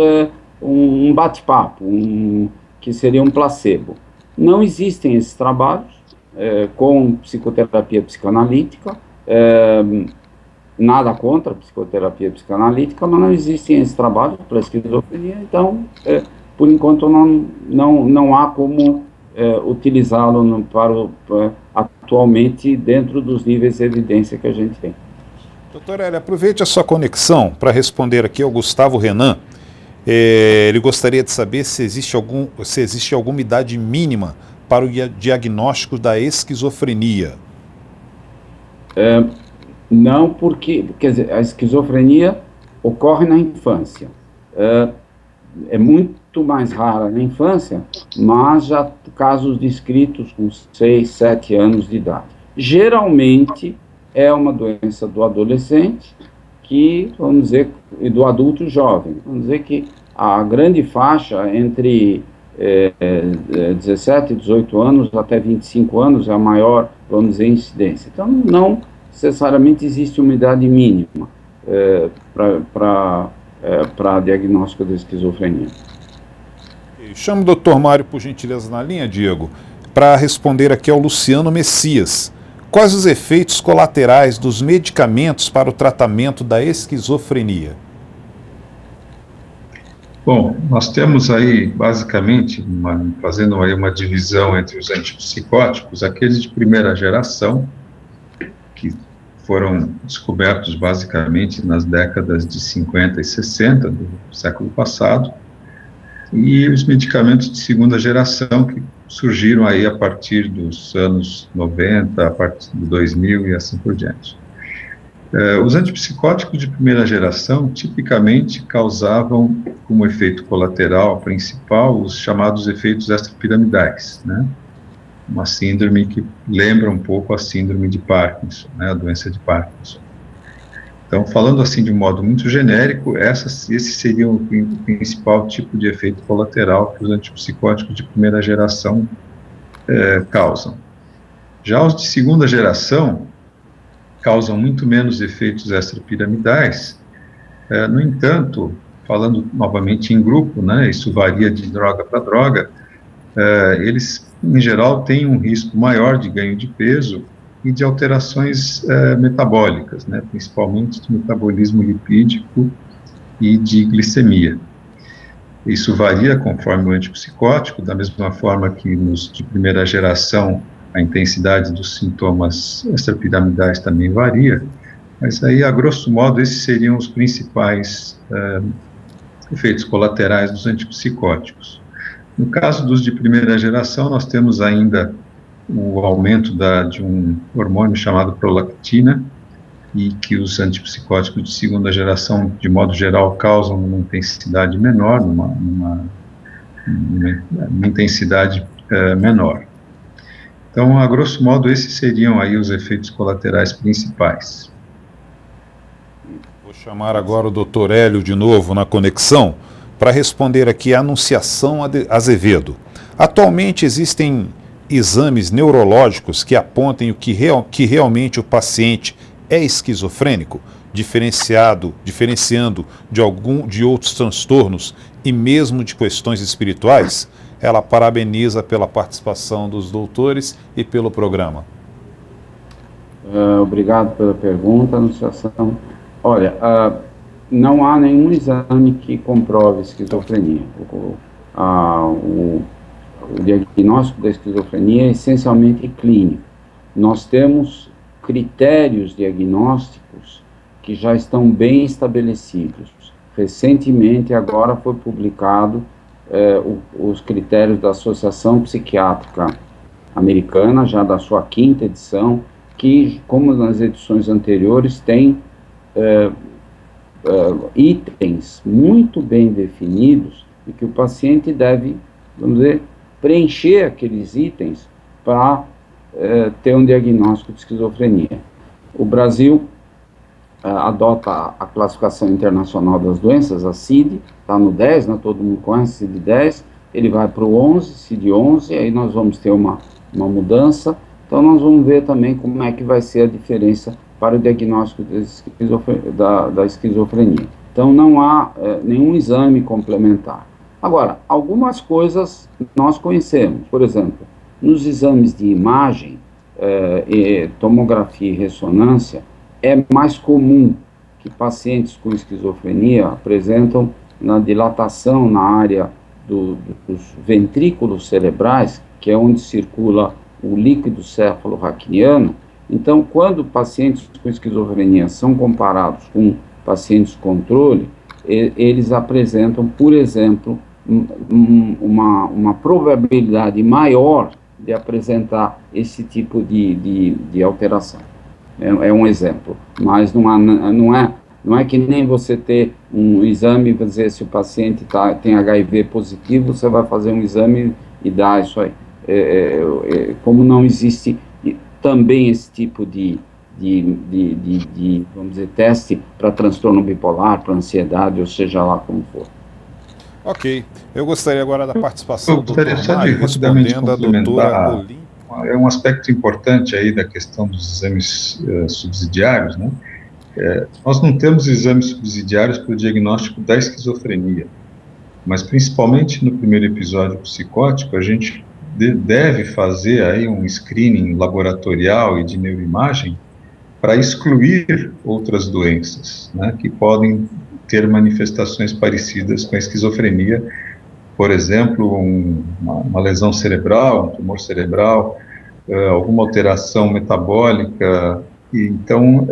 um bate-papo, que seria um placebo. Não existem esses trabalhos com psicoterapia psicanalítica, nada contra a psicoterapia psicanalítica, mas não existem esses trabalhos para esquizofrenia, então, por enquanto, não há como utilizá-lo atualmente dentro dos níveis de evidência que a gente tem. Doutor Hélio, aproveite a sua conexão para responder aqui ao Gustavo Renan. Ele gostaria de saber se existe alguma idade mínima para o diagnóstico da esquizofrenia. Não, porque, quer dizer, a esquizofrenia ocorre na infância. É muito mais rara na infância, mas já casos descritos com 6, 7 anos de idade. Geralmente é uma doença do adolescente, que, vamos dizer, e do adulto jovem. Vamos dizer que a grande faixa entre 17 e 18 anos até 25 anos é a maior, vamos dizer, incidência. Então, não necessariamente existe uma idade mínima para diagnóstico da esquizofrenia. Chamo o doutor Mário, por gentileza, na linha, Diego, para responder aqui ao Luciano Messias. Quais os efeitos colaterais dos medicamentos para o tratamento da esquizofrenia? Bom, nós temos aí, basicamente, fazendo aí uma divisão entre os antipsicóticos, aqueles de primeira geração, que foram descobertos basicamente nas décadas de 50 e 60 do século passado, e os medicamentos de segunda geração, que surgiram aí a partir dos anos 90, a partir de 2000 e assim por diante. Os antipsicóticos de primeira geração tipicamente causavam como efeito colateral principal os chamados efeitos extrapiramidais, né? Uma síndrome que lembra um pouco a síndrome de Parkinson, né? A doença de Parkinson. Então, falando assim de um modo muito genérico, esse seria o principal tipo de efeito colateral que os antipsicóticos de primeira geração causam. Já os de segunda geração causam muito menos efeitos extrapiramidais. No entanto, falando novamente em grupo, né, isso varia de droga para droga, eles, em geral, têm um risco maior de ganho de peso e de alterações metabólicas, né, principalmente de metabolismo lipídico e de glicemia. Isso varia conforme o antipsicótico, da mesma forma que nos de primeira geração a intensidade dos sintomas extrapiramidais também varia, Mas aí, a grosso modo, esses seriam os principais efeitos colaterais dos antipsicóticos. No caso dos de primeira geração, nós temos ainda o aumento de um hormônio chamado prolactina, e que os antipsicóticos de segunda geração, de modo geral, causam uma intensidade menor, uma intensidade menor. Então, a grosso modo, esses seriam aí os efeitos colaterais principais. Vou chamar agora o Dr. Hélio de novo na conexão para responder aqui a Anunciação Azevedo. Atualmente existem exames neurológicos que apontem que realmente o paciente é esquizofrênico, diferenciando de outros transtornos e mesmo de questões espirituais? Ela parabeniza pela participação dos doutores e pelo programa. Obrigado pela pergunta, Anunciação. Olha, não há nenhum exame que comprove esquizofrenia. O diagnóstico da esquizofrenia é essencialmente clínico. Nós temos critérios diagnósticos que já estão bem estabelecidos. Recentemente, agora foi publicado os critérios da Associação Psiquiátrica Americana, já da sua 5ª edição, que, como nas edições anteriores, tem itens muito bem definidos e que o paciente deve, vamos dizer, preencher aqueles itens para ter um diagnóstico de esquizofrenia. O Brasil adota a classificação internacional das doenças, a CID, está no 10, né, todo mundo conhece CID-10, ele vai para o 11, CID-11, aí nós vamos ter uma mudança, então nós vamos ver também como é que vai ser a diferença para o diagnóstico da esquizofrenia. Então não há nenhum exame complementar. Agora, algumas coisas nós conhecemos, por exemplo, nos exames de imagem, tomografia e ressonância, é mais comum que pacientes com esquizofrenia apresentam na dilatação na área dos ventrículos cerebrais, que é onde circula o líquido céfalo-raquidiano. Então, quando pacientes com esquizofrenia são comparados com pacientes controle, eles apresentam, por exemplo, uma probabilidade maior de apresentar esse tipo de alteração. É um exemplo, mas não é que nem você ter um exame para dizer se o paciente tem HIV positivo, você vai fazer um exame e dar isso aí. Como não existe também esse tipo de vamos dizer, teste para transtorno bipolar, para ansiedade, ou seja lá como for. Ok, eu gostaria agora da participação do Dr. Mário, respondendo a doutora Olim. É um aspecto importante aí da questão dos exames subsidiários, né? Nós não temos exames subsidiários para o diagnóstico da esquizofrenia, mas principalmente no primeiro episódio psicótico, a gente deve fazer aí um screening laboratorial e de neuroimagem para excluir outras doenças, né, que podem ter manifestações parecidas com a esquizofrenia, por exemplo, uma lesão cerebral, um tumor cerebral, alguma alteração metabólica. Então,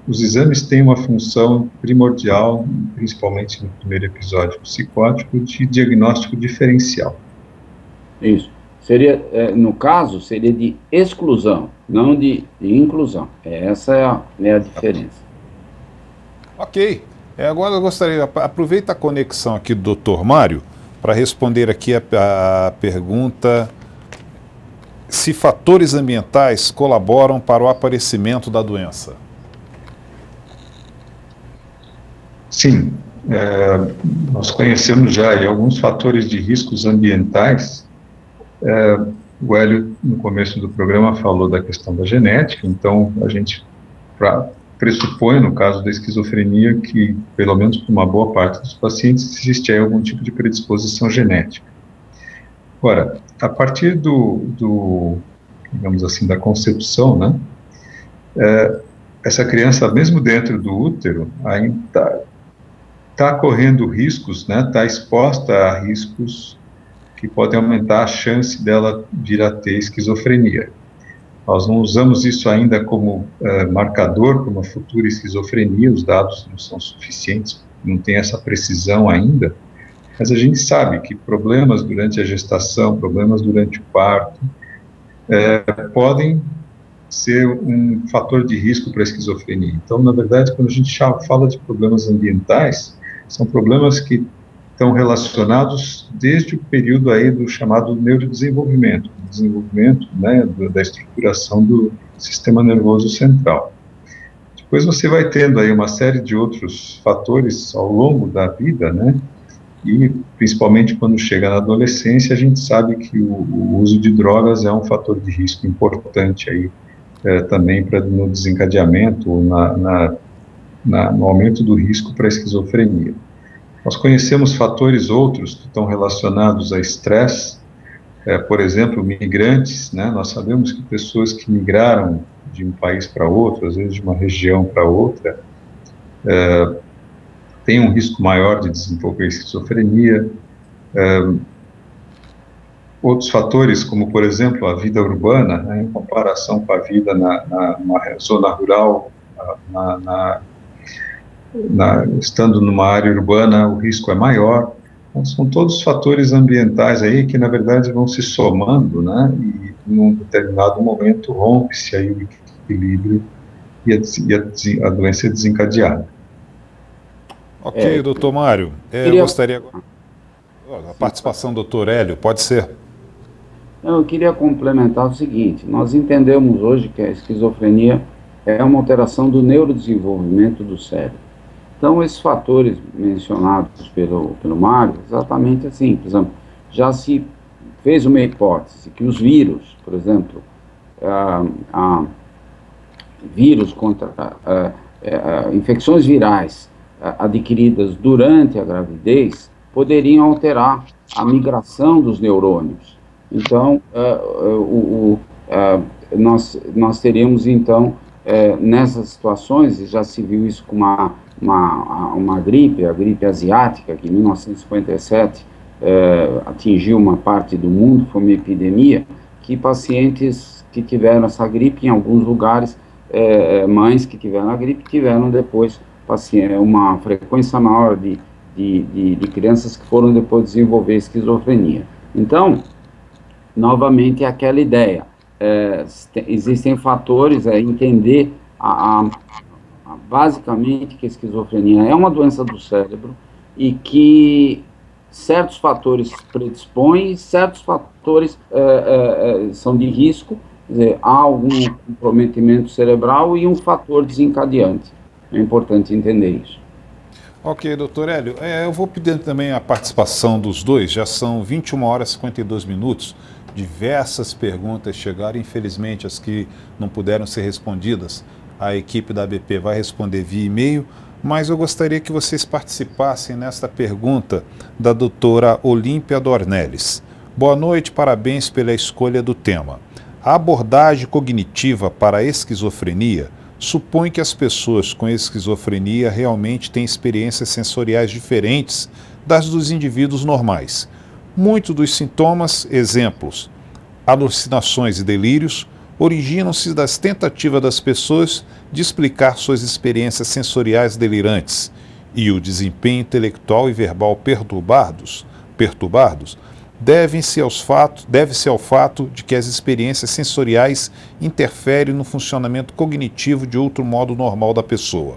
os exames têm uma função primordial, principalmente no primeiro episódio psicótico, de diagnóstico diferencial. Isso. Seria, no caso, seria de exclusão, não de inclusão. Essa é a diferença. Ok. Agora eu gostaria, aproveita a conexão aqui do Dr. Mário, para responder aqui a pergunta se fatores ambientais colaboram para o aparecimento da doença. Sim, nós conhecemos já aí alguns fatores de riscos ambientais. O Hélio, no começo do programa, falou da questão da genética, então a gente pressupõe, no caso da esquizofrenia, que, pelo menos para uma boa parte dos pacientes, existe aí algum tipo de predisposição genética. Agora, a partir digamos assim, da concepção, né, essa criança, mesmo dentro do útero, ainda está correndo riscos, né, está exposta a riscos que podem aumentar a chance dela vir a ter esquizofrenia. Nós não usamos isso ainda como marcador para uma futura esquizofrenia, os dados não são suficientes, não tem essa precisão ainda, mas a gente sabe que problemas durante a gestação, problemas durante o parto, podem ser um fator de risco para a esquizofrenia. Então, na verdade, quando a gente fala de problemas ambientais, são problemas que estão relacionados desde o período aí do chamado neurodesenvolvimento, desenvolvimento, né, da estruturação do sistema nervoso central. Depois você vai tendo aí uma série de outros fatores ao longo da vida, né, e principalmente quando chega na adolescência, a gente sabe que o uso de drogas é um fator de risco importante aí, também no desencadeamento, no aumento do risco para a esquizofrenia. Nós conhecemos fatores outros que estão relacionados a estresse, por exemplo, migrantes, né? Nós sabemos que pessoas que migraram de um país para outro, às vezes de uma região para outra, têm um risco maior de desenvolver esquizofrenia. Outros fatores, como, por exemplo, a vida urbana, né, em comparação com a vida numa zona rural, estando numa área urbana, o risco é maior. Então, são todos fatores ambientais aí que, na verdade, vão se somando, né, e em um determinado momento rompe-se aí o equilíbrio e a doença é desencadeada. Ok, doutor Mário, eu gostaria agora... A participação do doutor Hélio, pode ser? Eu queria complementar o seguinte: nós entendemos hoje que a esquizofrenia é uma alteração do neurodesenvolvimento do cérebro. Então, esses fatores mencionados pelo Mário, exatamente assim, por exemplo, já se fez uma hipótese que os vírus, por exemplo, vírus contra infecções virais adquiridas durante a gravidez poderiam alterar a migração dos neurônios. Então, nós teríamos, então, nessas situações, e já se viu isso com uma gripe, a gripe asiática, que em 1957 atingiu uma parte do mundo, foi uma epidemia, que pacientes que tiveram essa gripe, em alguns lugares, mães que tiveram a gripe, tiveram depois uma frequência maior de crianças que foram depois desenvolver esquizofrenia. Então, novamente, é aquela ideia, existem fatores, entender basicamente que a esquizofrenia é uma doença do cérebro e que certos fatores predispõem, certos fatores são de risco, quer dizer, há algum comprometimento cerebral e um fator desencadeante. É importante entender isso. Ok, doutor Hélio, eu vou pedir também a participação dos dois, já são 21 horas e 52 minutos, diversas perguntas chegaram, infelizmente as que não puderam ser respondidas, a equipe da ABP vai responder via e-mail, mas eu gostaria que vocês participassem nesta pergunta da doutora Olímpia Dornelles. Boa noite, parabéns pela escolha do tema. A abordagem cognitiva para a esquizofrenia supõe que as pessoas com esquizofrenia realmente têm experiências sensoriais diferentes das dos indivíduos normais. Muitos dos sintomas, exemplos, alucinações e delírios, originam-se das tentativas das pessoas de explicar suas experiências sensoriais delirantes, e o desempenho intelectual e verbal perturbados deve-se ao fato de que as experiências sensoriais interferem no funcionamento cognitivo de outro modo normal da pessoa.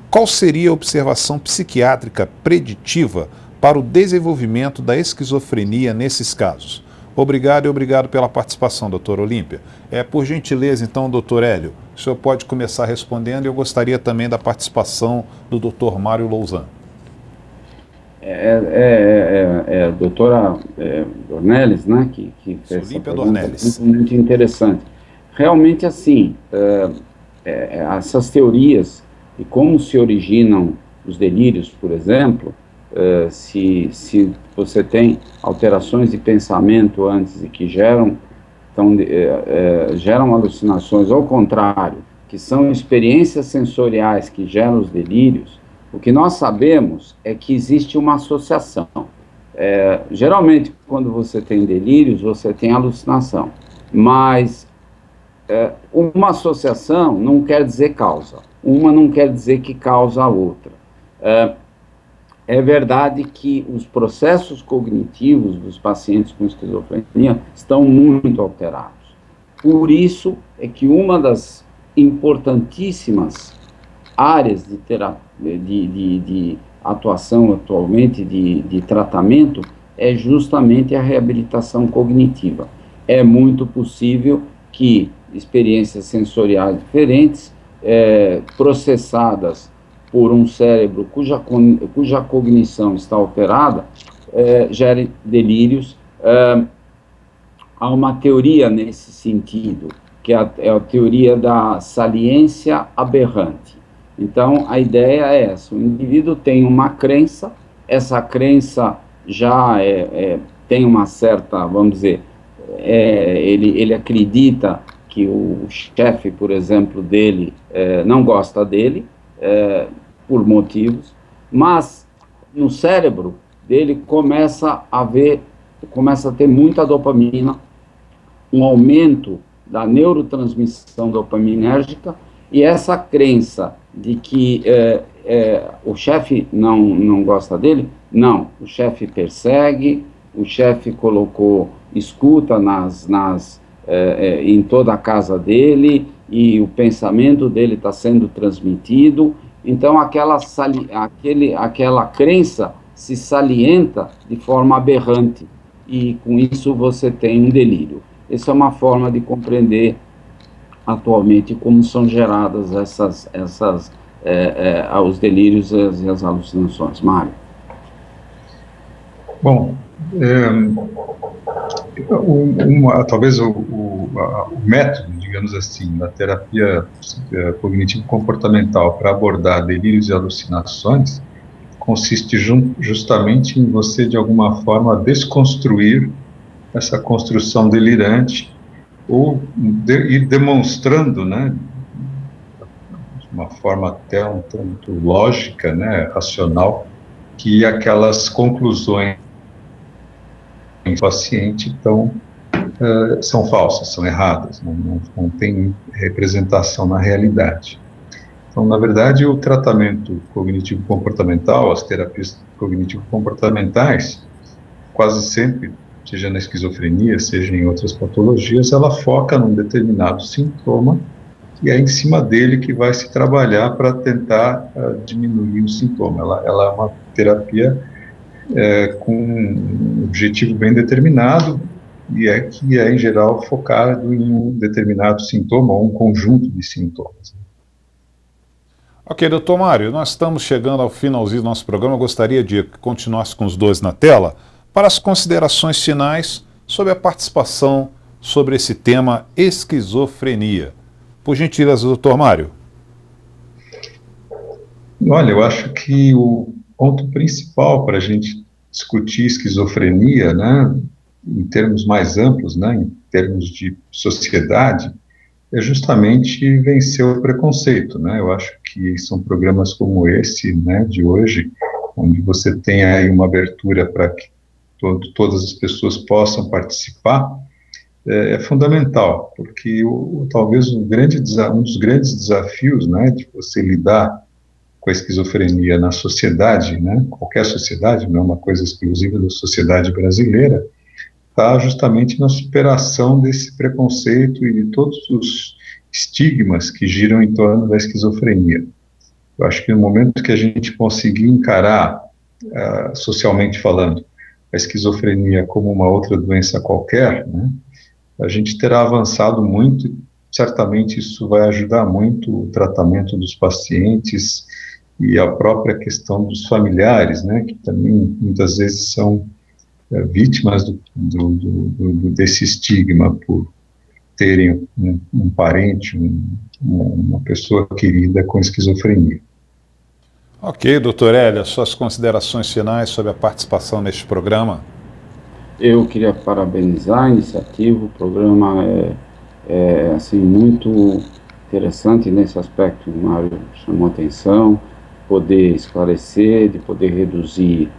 Qual seria a observação psiquiátrica preditiva para o desenvolvimento da esquizofrenia nesses casos? Obrigado e obrigado pela participação, doutora Olímpia. Por gentileza, então, doutor Hélio, o senhor pode começar respondendo e eu gostaria também da participação do doutor Mário Louzan. Doutora Dornelles, né, que fez essa pergunta muito interessante. Realmente, assim, essas teorias de como se originam os delírios, por exemplo, se você tem alterações de pensamento antes e que geram alucinações, ao contrário, que são experiências sensoriais que geram os delírios, o que nós sabemos é que existe uma associação. Geralmente, quando você tem delírios, você tem alucinação, mas uma associação não quer dizer causa, uma não quer dizer que causa a outra. É verdade que os processos cognitivos dos pacientes com esquizofrenia estão muito alterados. Por isso é que uma das importantíssimas áreas de atuação atualmente, de tratamento, é justamente a reabilitação cognitiva. É muito possível que experiências sensoriais diferentes, processadas por um cérebro cuja cognição está alterada, gerem delírios. Há uma teoria nesse sentido, que é a teoria da saliência aberrante. Então, a ideia é essa: o indivíduo tem uma crença, essa crença já tem uma certa, vamos dizer, ele acredita que o chefe, por exemplo, dele não gosta dele, por motivos, mas no cérebro dele começa a ter muita dopamina, um aumento da neurotransmissão dopaminérgica, e essa crença de que o chefe não gosta dele, não, o chefe persegue, o chefe colocou escuta em toda a casa dele, e o pensamento dele está sendo transmitido. Então aquela crença se salienta de forma aberrante, e com isso você tem um delírio. Essa é uma forma de compreender atualmente como são geradas os delírios e as alucinações. Mário? Bom, talvez o método, digamos assim, da terapia cognitivo-comportamental para abordar delírios e alucinações consiste justamente em você, de alguma forma, desconstruir essa construção delirante, ou ir demonstrando, né, de uma forma até um tanto lógica, né, racional, que aquelas conclusões do paciente são falsas, são erradas, não tem representação na realidade. Então, na verdade, o tratamento cognitivo-comportamental, as terapias cognitivo-comportamentais, quase sempre, seja na esquizofrenia, seja em outras patologias, ela foca num determinado sintoma, e é em cima dele que vai se trabalhar para tentar diminuir o sintoma. Ela é uma terapia com um objetivo bem determinado, e que é, em geral, focado em um determinado sintoma ou um conjunto de sintomas. Ok, doutor Mário, nós estamos chegando ao finalzinho do nosso programa. Eu gostaria de que continuasse com os dois na tela para as considerações finais sobre a participação sobre esse tema esquizofrenia. Por gentileza, doutor Mário. Olha, eu acho que o ponto principal para a gente discutir esquizofrenia, né, em termos mais amplos, né, em termos de sociedade, é justamente vencer o preconceito, né? Eu acho que são programas como esse, né, de hoje, onde você tem aí uma abertura para que todas as pessoas possam participar, é fundamental, porque talvez um dos grandes desafios, né, de você lidar com a esquizofrenia na sociedade, né, qualquer sociedade, não é uma coisa exclusiva da sociedade brasileira, está justamente na superação desse preconceito e de todos os estigmas que giram em torno da esquizofrenia. Eu acho que no momento que a gente conseguir encarar, socialmente falando, a esquizofrenia como uma outra doença qualquer, né, a gente terá avançado muito, e certamente isso vai ajudar muito o tratamento dos pacientes e a própria questão dos familiares, né, que também muitas vezes são vítimas desse estigma por terem um parente, uma pessoa querida com esquizofrenia. Ok, doutor Hélio, suas considerações finais sobre a participação neste programa? Eu queria parabenizar a iniciativa. O programa é assim, muito interessante nesse aspecto. O Mário chamou a atenção, poder esclarecer, de poder reduzir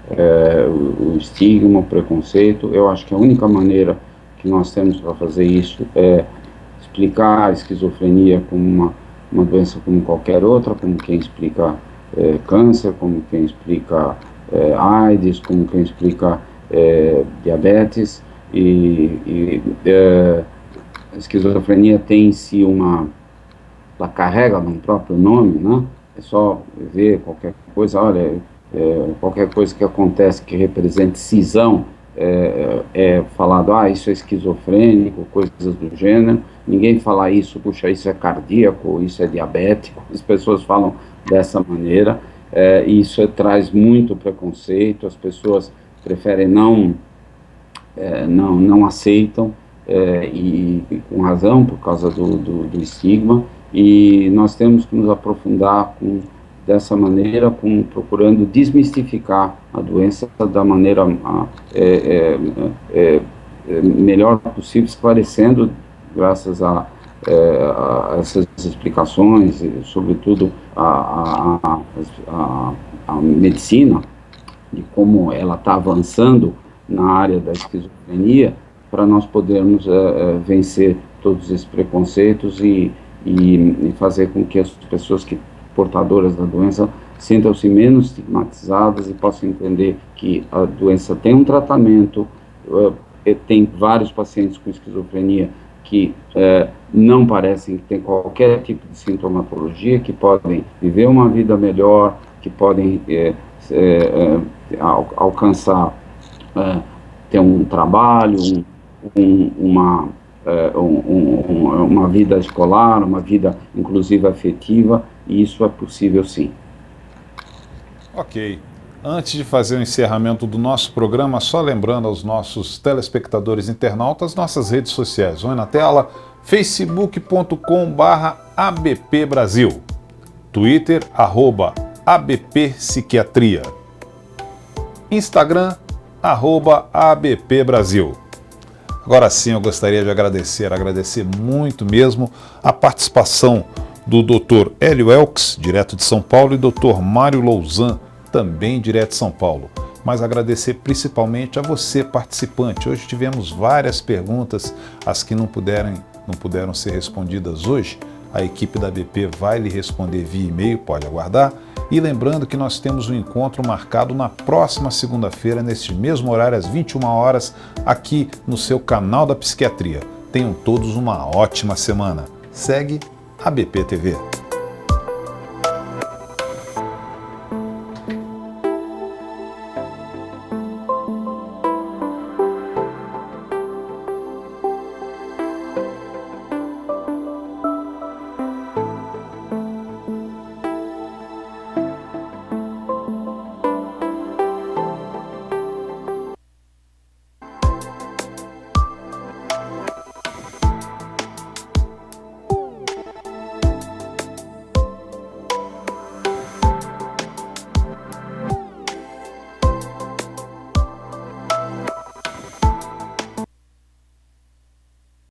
o estigma, o preconceito. Eu acho que a única maneira que nós temos para fazer isso é explicar a esquizofrenia como uma doença como qualquer outra, como quem explica câncer, como quem explica AIDS, como quem explica diabetes, a esquizofrenia tem em si ela carrega no próprio nome, né? É só ver qualquer coisa, olha, qualquer coisa que acontece que represente cisão, falado, isso é esquizofrênico, coisas do gênero. Ninguém fala isso, puxa, isso é cardíaco, isso é diabético. As pessoas falam dessa maneira, e isso traz muito preconceito, as pessoas preferem não aceitam, e com razão, por causa do estigma, e nós temos que nos aprofundar dessa maneira, procurando desmistificar a doença da maneira melhor possível, esclarecendo, graças a essas explicações, e, sobretudo, a medicina, de como ela está avançando na área da esquizofrenia, para nós podermos vencer todos esses preconceitos e fazer com que as pessoas portadoras da doença sintam-se menos estigmatizadas e possam entender que a doença tem um tratamento. Tem vários pacientes com esquizofrenia que não parecem que tem qualquer tipo de sintomatologia, que podem viver uma vida melhor, que podem alcançar, ter um trabalho, uma vida escolar, uma vida inclusive afetiva, e isso é possível sim. Ok. Antes de fazer o encerramento do nosso programa, só lembrando aos nossos telespectadores internautas, nossas redes sociais. Vão na tela, facebook.com/abpbrasil, Twitter, @abppsiquiatria, Instagram, @abpbrasil. Agora sim, eu gostaria de agradecer muito mesmo a participação do Dr. Hélio Elks, direto de São Paulo, e Dr. Mário Louzan, também direto de São Paulo. Mas agradecer principalmente a você, participante. Hoje tivemos várias perguntas, as que não puderam ser respondidas hoje. A equipe da ABP vai lhe responder via e-mail, pode aguardar. E lembrando que nós temos um encontro marcado na próxima segunda-feira, neste mesmo horário, às 21 horas, aqui no seu canal da Psiquiatria. Tenham todos uma ótima semana. Segue ABP TV.